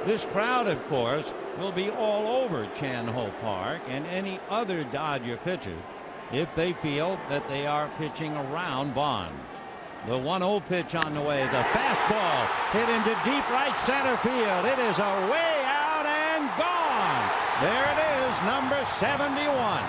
This crowd, of course, will be all over Chan Ho Park and any other Dodger pitcher if they feel that they are pitching around Bonds. The 1-0 pitch on the way. The fastball hit into deep right center field. It is away out and gone. There it is, number 71.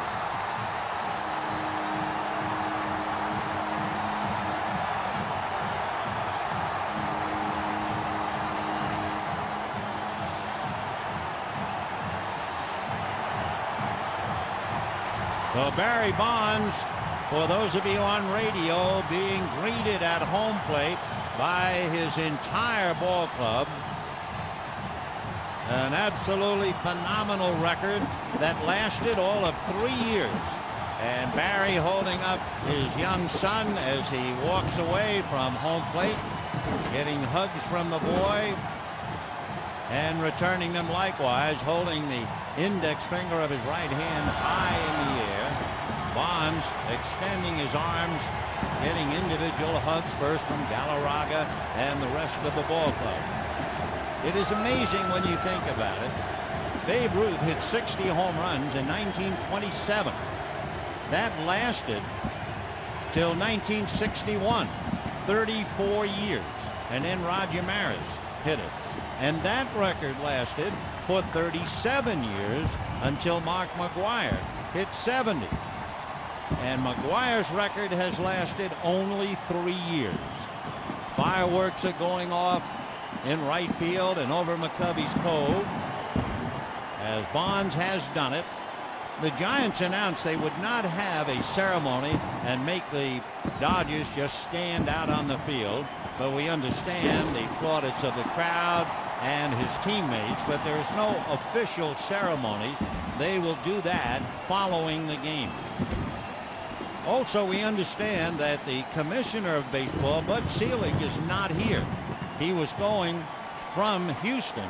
So Barry Bonds, for those of you on radio, being greeted at home plate by his entire ball club. An absolutely phenomenal record that lasted all of 3 years. And Barry holding up his young son as he walks away from home plate, getting hugs from the boy and returning them likewise, holding the index finger of his right hand high in the air. Bonds extending his arms, getting individual hugs first from Galarraga and the rest of the ball club. It is amazing when you think about it. Babe Ruth hit 60 home runs in 1927. That lasted till 1961, 34 years. And then Roger Maris hit it. And that record lasted for 37 years until Mark McGwire hit 70. And McGwire's record has lasted only 3 years. Fireworks are going off in right field and over McCovey's Cove as Bonds has done it. The Giants announced they would not have a ceremony and make the Dodgers just stand out on the field, but we understand the plaudits of the crowd and his teammates, but there is no official ceremony. They will do that following the game. Also, we understand that the commissioner of baseball, Bud Selig, is not here. He was going from Houston.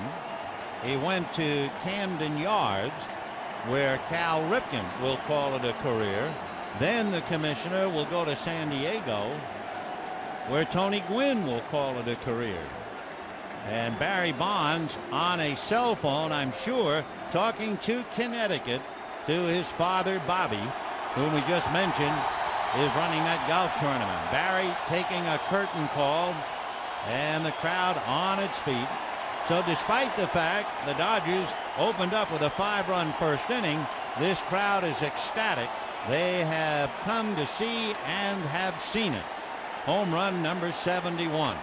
He went to Camden Yards, where Cal Ripken will call it a career. Then the commissioner will go to San Diego, where Tony Gwynn will call it a career. And Barry Bonds on a cell phone, I'm sure, talking to Connecticut, to his father Bobby, whom we just mentioned is running that golf tournament. Barry taking a curtain call and the crowd on its feet. So despite the fact the Dodgers opened up with a 5-run first inning, this crowd is ecstatic. They have come to see and have seen it. Home run number 71.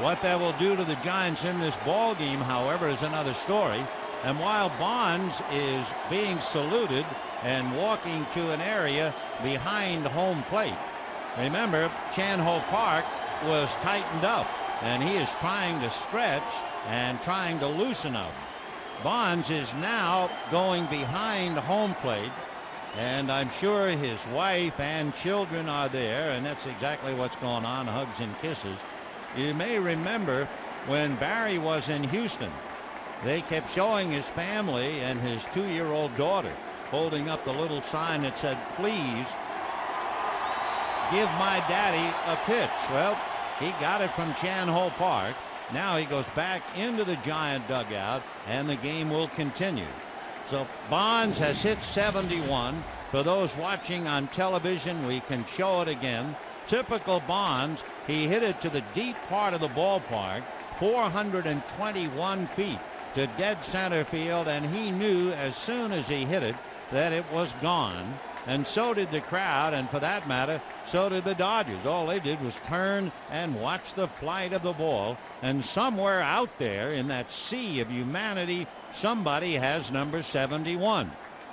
What that will do to the Giants in this ball game, however, is another story. And while Bonds is being saluted and walking to an area behind home plate, remember, Chan Ho Park was tightened up, and he is trying to stretch and trying to loosen up. Bonds is now going behind home plate, and I'm sure his wife and children are there, and that's exactly what's going on, hugs and kisses. You may remember when Barry was in Houston, they kept showing his family and his 2-year-old daughter holding up the little sign that said, "Please give my daddy a pitch." Well, he got it from Chan Ho Park. Now he goes back into the Giant dugout, and the game will continue. So Bonds has hit 71. For those watching on television, we can show it again. Typical Bonds, he hit it to the deep part of the ballpark, 421 feet to dead center field, and he knew as soon as he hit it that it was gone. And so did the crowd, and for that matter, so did the Dodgers. All they did was turn and watch the flight of the ball. And somewhere out there in that sea of humanity, somebody has number 71.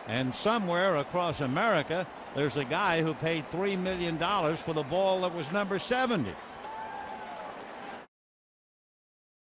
And somewhere across America, there's a guy who paid $3 million for the ball that was number 70.